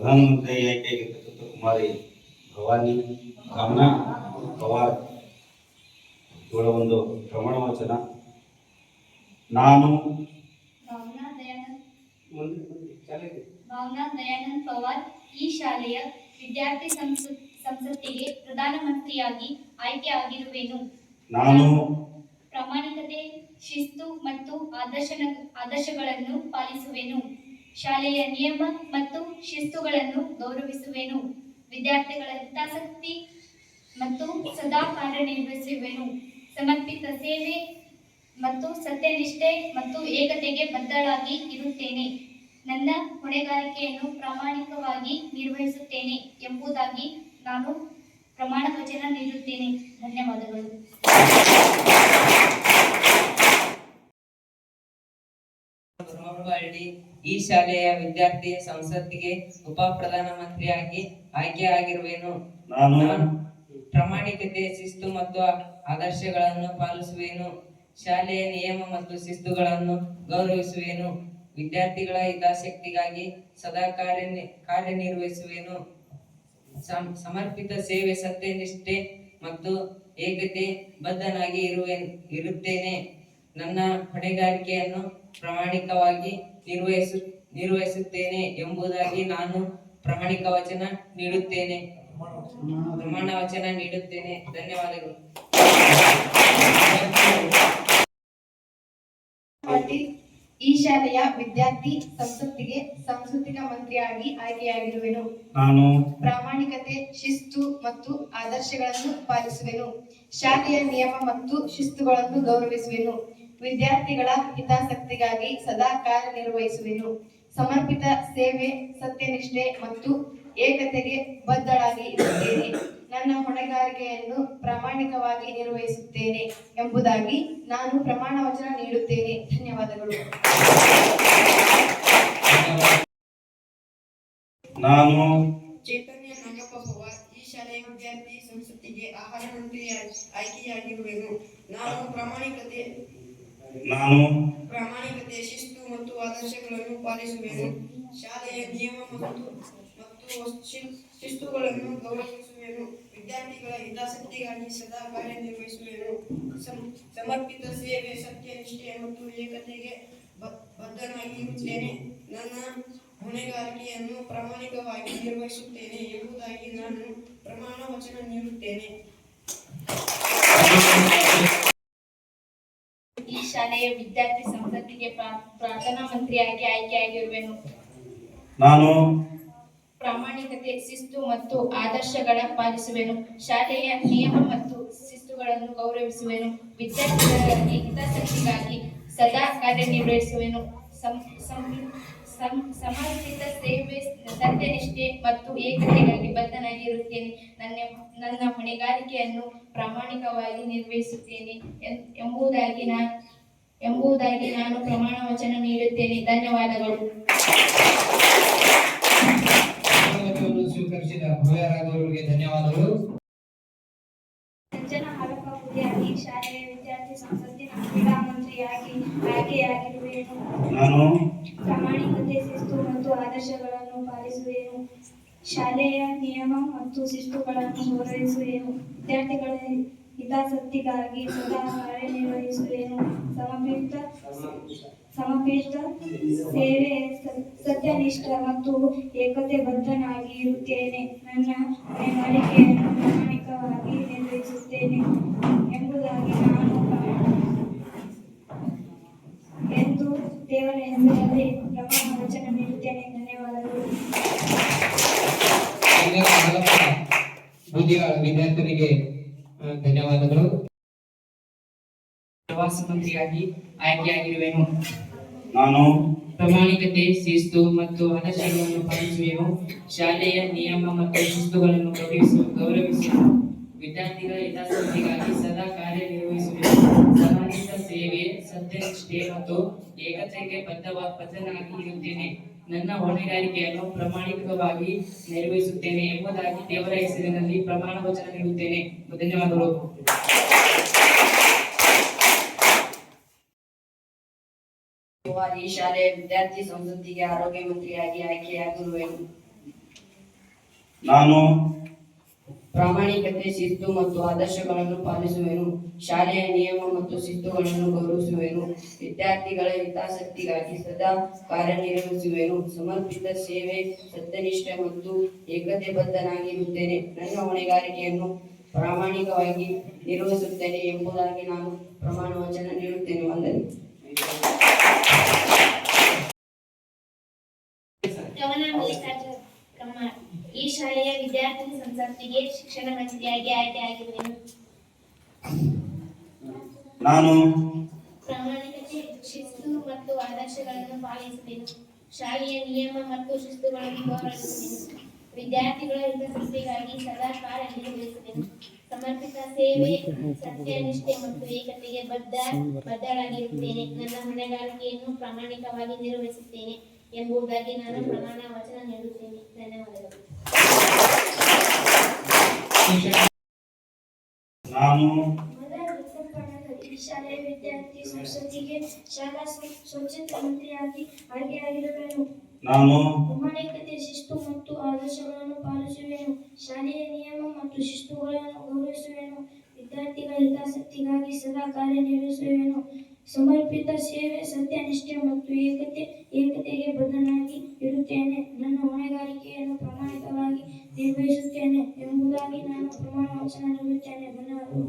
ಪ್ರಧಾನಮಂತ್ರಿ ಆಯ್ಕೆಯಾಗಿರ್ತಕ್ಕಂಥ ಕುಮಾರಿ ಭವಾನಿ ಕಾಮನಾ ಪವಾರ್ ಇವಳ ಒಂದು ಪ್ರಮಾಣ ವಚನ. ನಾನು ಭಾವನಾ ದಯಾನಂದ್ ಪವಾರ್ ಈ ಶಾಲೆಯ ವಿದ್ಯಾರ್ಥಿ ಸಂಸತ್ತಿಗೆ ಪ್ರಧಾನಮಂತ್ರಿಯಾಗಿ ಆಯ್ಕೆ ಆಗಿರುವೆನು. ನಾನು ಪ್ರಾಮಾಣಿಕತೆ, ಶಿಸ್ತು ಮತ್ತು ಆದರ್ಶಗಳನ್ನು ಪಾಲಿಸುವೆನು. ಶಾಲೆಯ ನಿಯಮ ಮತ್ತು ಶಿಸ್ತುಗಳನ್ನು ಗೌರವಿಸುವೆನು. ವಿದ್ಯಾರ್ಥಿಗಳ ಹಿತಾಸಕ್ತಿ ಮತ್ತು ಸದಾ ಕಾರ್ಯನಿರ್ವಹಿಸುವೆನು. ಸಮರ್ಪಿತ ಸೇವೆ ಮತ್ತು ಸತ್ಯನಿಷ್ಠೆ ಮತ್ತು ಏಕತೆಗೆ ಬದ್ಧಳಾಗಿ ಇರುತ್ತೇನೆ. ನನ್ನ ಹೊಣೆಗಾರಿಕೆಯನ್ನು ಪ್ರಾಮಾಣಿಕವಾಗಿ ನಿರ್ವಹಿಸುತ್ತೇನೆ ಎಂಬುದಾಗಿ ನಾನು ಪ್ರಮಾಣ ವಚನ ನೀಡುತ್ತೇನೆ. ಧನ್ಯವಾದಗಳು. ಈ ಶಾಲೆಯ ವಿದ್ಯಾರ್ಥಿ ಸಂಸತ್ತಿಗೆ ಉಪ ಪ್ರಧಾನಮಂತ್ರಿಯಾಗಿ ಆಯ್ಕೆಯಾಗಿರುವೆನು. ನಾನು ಪ್ರಾಮಾಣಿಕತೆ, ಶಿಸ್ತು ಮತ್ತು ಆದರ್ಶಗಳನ್ನು ಪಾಲಿಸುವೆನು. ಶಾಲೆಯ ನಿಯಮ ಮತ್ತು ಶಿಸ್ತುಗಳನ್ನು ಗೌರವಿಸುವೆನು. ವಿದ್ಯಾರ್ಥಿಗಳ ಹಿತಾಸಕ್ತಿಗಾಗಿ ಸದಾ ಕಾರ್ಯನಿರ್ವಹಿಸುವೆನು. ಸಮರ್ಪಿತ ಸೇವೆ, ಸತ್ಯನಿಷ್ಠೆ ಮತ್ತು ಏಕತೆ ಬದ್ಧನಾಗಿ ಇರುತ್ತೇನೆ. ನನ್ನ ಹೊಣೆಗಾರಿಕೆಯನ್ನು ಪ್ರಾಮಾಣಿಕವಾಗಿ ನಿರ್ವಹಿಸುತ್ತೇನೆ ಎಂಬುದಾಗಿ ನಾನು ಪ್ರಮಾಣ ವಚನ ನೀಡುತ್ತೇನೆ. ಧನ್ಯವಾದಗಳು. ಈ ಶಾಲೆಯ ವಿದ್ಯಾರ್ಥಿ ಸಂಸತ್ತಿಗೆ ಸಾಂಸ್ಕೃತಿಕ ಮಂತ್ರಿಯಾಗಿ ಆಯ್ಕೆಯಾಗಿರುವೆನು. ನಾನು ಪ್ರಾಮಾಣಿಕತೆ, ಶಿಸ್ತು ಮತ್ತು ಆದರ್ಶಗಳನ್ನು ಪಾಲಿಸುವೆನು. ಶಾಲೆಯ ನಿಯಮ ಮತ್ತು ಶಿಸ್ತುಗಳನ್ನು ಗೌರವಿಸುವೆನು. ವಿದ್ಯಾರ್ಥಿಗಳ ಹಿತಾಸಕ್ತಿಗಾಗಿ ಸದಾ ಕಾರ್ಯನಿರ್ವಹಿಸುವೆನು. ಸಮರ್ಪಿತ ಸೇವೆ, ಸತ್ಯನಿಷ್ಠೆ ಮತ್ತು ಏಕತೆಗೆ ಬದ್ಧಳಾಗಿ ಇರುತ್ತೇನೆ. ನನ್ನ ಹೊಣೆಗಾರಿಕೆಯನ್ನು ಪ್ರಾಮಾಣಿಕವಾಗಿ ನಿರ್ವಹಿಸುತ್ತೇನೆ ಎಂಬುದಾಗಿ ನಾನು ಪ್ರಮಾಣ ವಚನ ನೀಡುತ್ತೇನೆ. ಧನ್ಯವಾದಗಳು. ನಾನು ಚೈತನ್ಯ ನಾಗಪ್ಪ ಪವಾರ್ ಈ ಶಾಲೆಯ ವಿದ್ಯಾರ್ಥಿ ಸಂಸತ್ತಿಗೆ ಆಹಾರ ಮಂತ್ರಿಯಾಗಿ ಆಯ್ಕೆಯಾಗಿರುವೆನು. ನಾನು ಪ್ರಾಮಾಣಿಕತೆ, ಶಿಸ್ತು ಮತ್ತು ಆದರ್ಶಗಳನ್ನು ಪಾಲಿಸುವೆನು. ಶಾಲೆಯ ನಿಯಮ ಮತ್ತು ಶಿಸ್ತುಗಳನ್ನು ಗೌರವಿಸುವೆನು. ವಿದ್ಯಾರ್ಥಿಗಳ ಹಿತಾಸಕ್ತಿಗಾಗಿ ಸದಾ ಕಾರ್ಯನಿರ್ವಹಿಸುವೆನು. ಸಮರ್ಪಿತ ಸೇವೆ, ಸತ್ಯನಿಷ್ಠೆ ಮತ್ತು ಏಕತೆಗೆ ಬದ್ಧನಾಗಿ ಇರುತ್ತೇನೆ. ನನ್ನ ಹೊಣೆಗಾರಿಕೆಯನ್ನು ಪ್ರಾಮಾಣಿಕವಾಗಿ ನಿರ್ವಹಿಸುತ್ತೇನೆ ಎಂಬುದಾಗಿ ನಾನು ಪ್ರಮಾಣ ವಚನ ನೀಡುತ್ತೇನೆ. ಈ ಶಾಲೆಯ ವಿದ್ಯಾರ್ಥಿ ಸಂಸತ್ತಿಗೆ ಪ್ರಧಾನಮಂತ್ರಿಯಾಗಿ ಆಯ್ಕೆಯಾಗಿರುವೆನು. ನಾನು ಪ್ರಾಮಾಣಿಕತೆ, ಶಿಸ್ತು ಮತ್ತು ಆದರ್ಶಗಳ ಪಾಲಿಸುವೆನು. ಶಾಲೆಯ ನಿಯಮ ಮತ್ತು ಶಿಸ್ತುಗಳನ್ನು ಗೌರವಿಸುವೆನು. ವಿದ್ಯಾರ್ಥಿಗಳ ಹಿತಾಸಕ್ತಿಗಾಗಿ ಸದಾ ಕಾರ್ಯನಿರ್ವಹಿಸುವೆನು. ಸಮರ್ಪಿತ ಸೇವೆ, ಸತ್ಯನಿಷ್ಠೆ ಮತ್ತು ಏಕತೆಗಾಗಿ ಬದ್ಧನಾಗಿ ಇರುತ್ತೇನೆ. ನನ್ನ ಹೊಣೆಗಾರಿಕೆಯನ್ನು ಪ್ರಾಮಾಣಿಕವಾಗಿ ನಿರ್ವಹಿಸುತ್ತೇನೆ ಎಂಬುದಾಗಿ ನಾನು ಪ್ರಮಾಣ ವಚನ ನೀಡುತ್ತೇನೆ. ಧನ್ಯವಾದಗಳು. ಸ್ವೀಕರಿಸಿದ ಭವ್ಯರಾದವರಿಗೆ ಧನ್ಯವಾದಗಳು. ಸಂಜನಾ ಹಾಲಪ್ಪ ಪುದಿಯಾಗಿ ಶಾಲೆಯ ವಿದ್ಯಾರ್ಥಿ ಸಂಸತ್ತಿನ ಕ್ರೀಡಾ ಮಂತ್ರಿಯಾಗಿ ಆಯ್ಕೆಯಾಗಿರುವೆನು. ನಾನು ಪ್ರಾಮಾಣಿಕತೆ, ಶಿಸ್ತು ಮತ್ತು ಆದರ್ಶಗಳನ್ನು ಪಾಲಿಸುವೆನು. ಶಾಲೆಯ ನಿಯಮ ಮತ್ತು ಶಿಸ್ತುಗಳನ್ನು ಗೌರವಿಸುವೆನು. ವಿದ್ಯಾರ್ಥಿಗಳ ಹಿತಾಸಕ್ತಿಗಾಗಿ ಸದಾ ಕಾರ್ಯನಿರ್ವಹಿಸುವೆನು. ಸಮರ್ಪಿತ ಸೇವೆ, ಸತ್ಯನಿಷ್ಠ ಮತ್ತು ಏಕತೆ ಬದ್ಧನಾಗಿ ಇರುತ್ತೇನೆ. ನನ್ನ ಹೊಣೆಗಾರಿಕೆಯನ್ನು ಪ್ರಾಮಾಣಿಕವಾಗಿ ನಿರ್ವಹಿಸುತ್ತೇನೆ ಎಂಬುದಾಗಿ ನಾನು ಎಂದು ದೇವರ ಹೆಸರಲ್ಲಿ ಪ್ರಮಾಣ ವಚನ ನೀಡುತ್ತೇನೆ. ಧನ್ಯವಾದಗಳು. ವಿದ್ಯಾರ್ಥಿಗಳಿಗೆ ಧನ್ಯವಾದಗಳು. ಪ್ರವಾಸ ಮಂತ್ರಿಯಾಗಿ ಆಯ್ಕೆಯಾಗಿರುವೆನು. ನಾನು ಪ್ರಾಮಾಣಿಕತೆ, ಶಿಸ್ತು ಮತ್ತು ಆದರ್ಶಗಳನ್ನು ಪಾಲಿಸುವೆನು. ಶಾಲೆಯ ನಿಯಮ ಮತ್ತು ಶಿಸ್ತುಗಳನ್ನು ಗೌರವಿಸುವೆನು. ವಿದ್ಯಾರ್ಥಿಗಳ ಹಿತಾಸಕ್ತಿಗಾಗಿ ಸದಾ ಕಾರ್ಯನಿರ್ವಹಿಸುವೆನು. ಸಮರ್ಪಿತ ಸೇವೆ, ಸತ್ಯನಿಷ್ಠೆ ಮತ್ತು ಏಕತೆಗೆ ಬದ್ಧನಾಗಿ ಇರುತ್ತೇನೆ. ನನ್ನ ಹೊಣೆಗಾರಿಕೆಯನ್ನು ಪ್ರಾಮಾಣಿಕವಾಗಿ ನಿರ್ವಹಿಸುತ್ತೇನೆ ಎಂಬುದಾಗಿ ದೇವರ ಹೆಸರಿನಲ್ಲಿ ಪ್ರಮಾಣ ವಚನ ನೀಡುತ್ತೇನೆ. ಧನ್ಯವಾದಗಳು. ಈ ಶಾಲೆಯ ವಿದ್ಯಾರ್ಥಿ ಸಂಸತ್ತಿಗೆ ಆರೋಗ್ಯ ಮಂತ್ರಿಯಾಗಿ ಆಯ್ಕೆಯಾಗಿರುವೆನು. ನಾನು ಪ್ರಾಮಾಣಿಕತೆ, ಶಿಸ್ತು ಮತ್ತು ಆದರ್ಶಗಳನ್ನು ಪಾಲಿಸುವೆನು. ಶಾಲೆಯ ನಿಯಮ ಮತ್ತು ಶಿಸ್ತುಗಳನ್ನು ಗೌರವಿಸುವೆನು. ವಿದ್ಯಾರ್ಥಿಗಳ ಹಿತಾಸಕ್ತಿಗಾಗಿ ಸದಾ ಕಾರ್ಯನಿರ್ವಹಿಸುವೆನು. ಸಮರ್ಪಿತ ಸೇವೆ, ಸತ್ಯನಿಷ್ಠೆ ಮತ್ತು ಏಕತೆಬದ್ಧನಾಗಿರುತ್ತೇನೆ. ನನ್ನ ಹೊಣೆಗಾರಿಕೆಯನ್ನು ಪ್ರಾಮಾಣಿಕವಾಗಿ ನಿರ್ವಹಿಸುತ್ತೇನೆ ಎಂಬುದಾಗಿ ನಾನು ಪ್ರಮಾಣ ವಚನ ನೀಡುತ್ತೇನೆ. ವಂದನೆ. ಕವನ ಮಲ್ಲಿಕಾರ್ಜುನ ಕಮ್ಮಾರ್. ಈ ಶಾಲೆಯ ವಿದ್ಯಾರ್ಥಿ ಸಂಸತ್ತಿಗೆ ಶಿಕ್ಷಣ ಮಂತ್ರಿಯಾಗಿ ಆಯ್ಕೆಯಾಗಿರುವೆನು. ನಾನು ಪ್ರಾಮಾಣಿಕತೆ, ಶಿಸ್ತು ಮತ್ತು ಆದರ್ಶಗಳನ್ನು ಪಾಲಿಸುವೆನು. ಶಾಲೆಯ ನಿಯಮ ಮತ್ತು ಶಿಸ್ತುಗಳನ್ನು ಗೌರವಿಸುವೆನು. ವಿದ್ಯಾರ್ಥಿಗಳ ಹಿತಾಸಕ್ತಿಗಾಗಿ ಸದಾ ಕಾರ್ಯನಿರ್ವಹಿಸುವೆನು. ಸಮರ್ಪಿತ ಸೇವೆ, ಸತ್ಯನಿಷ್ಠೆ ಮತ್ತು ಏಕತೆಗೆ ಬದ್ಧಳಾಗಿರುತ್ತೇನೆ. ನನ್ನ ಹೊಣೆಗಾರಿಕೆಯನ್ನು ಪ್ರಾಮಾಣಿಕವಾಗಿ ನಿರ್ವಹಿಸುತ್ತೇನೆ ಎಂಬುದಾಗಿ ನಾನು ಪ್ರಮಾಣ ವಚನ ನೀಡುತ್ತೇನೆ. ಧನ್ಯವಾದಗಳು. ನಾನು ಈ ಶಾಲೆಯ ವಿದ್ಯಾರ್ಥಿ ಸಂಸತ್ತಿಗೆ ಶಾಲಾ ಸ್ವಚ್ಛತಾ ಮಂತ್ರಿಯಾಗಿ ಆಯ್ಕೆಯಾಗಿರುವೆನು. ನಾನು ಪ್ರಾಮಾಣಿಕತೆ, ಶಿಸ್ತು ಮತ್ತು ಆದರ್ಶಗಳನ್ನು ಪಾಲಿಸುವೆನು. ಶಾಲೆಯ ನಿಯಮ ಮತ್ತು ಶಿಸ್ತುಗಳನ್ನು ಗೌರವಿಸುವೆನು. ವಿದ್ಯಾರ್ಥಿಗಳ ಹಿತಾಸಕ್ತಿಗಾಗಿ ಸದಾ ಕಾರ್ಯನಿರ್ವಹಿಸುವೆನು. ಸಮರ್ಪಿತ ಸೇವೆ, ಸತ್ಯನಿಷ್ಠೆ ಮತ್ತು ಏಕತೆಗೆ ಬದ್ಧನಾಗಿ ಇರುತ್ತೇನೆ. ನನ್ನ ಹೊಣೆಗಾರಿಕೆಯನ್ನು ಪ್ರಾಮಾಣಿಕವಾಗಿ ನಿರ್ವಹಿಸುತ್ತೇನೆ ಎಂಬುದಾಗಿ ನಾನು ಪ್ರಮಾಣ ವಚನ ನೀಡುತ್ತೇನೆ. ಧನ್ಯವಾದಗಳು.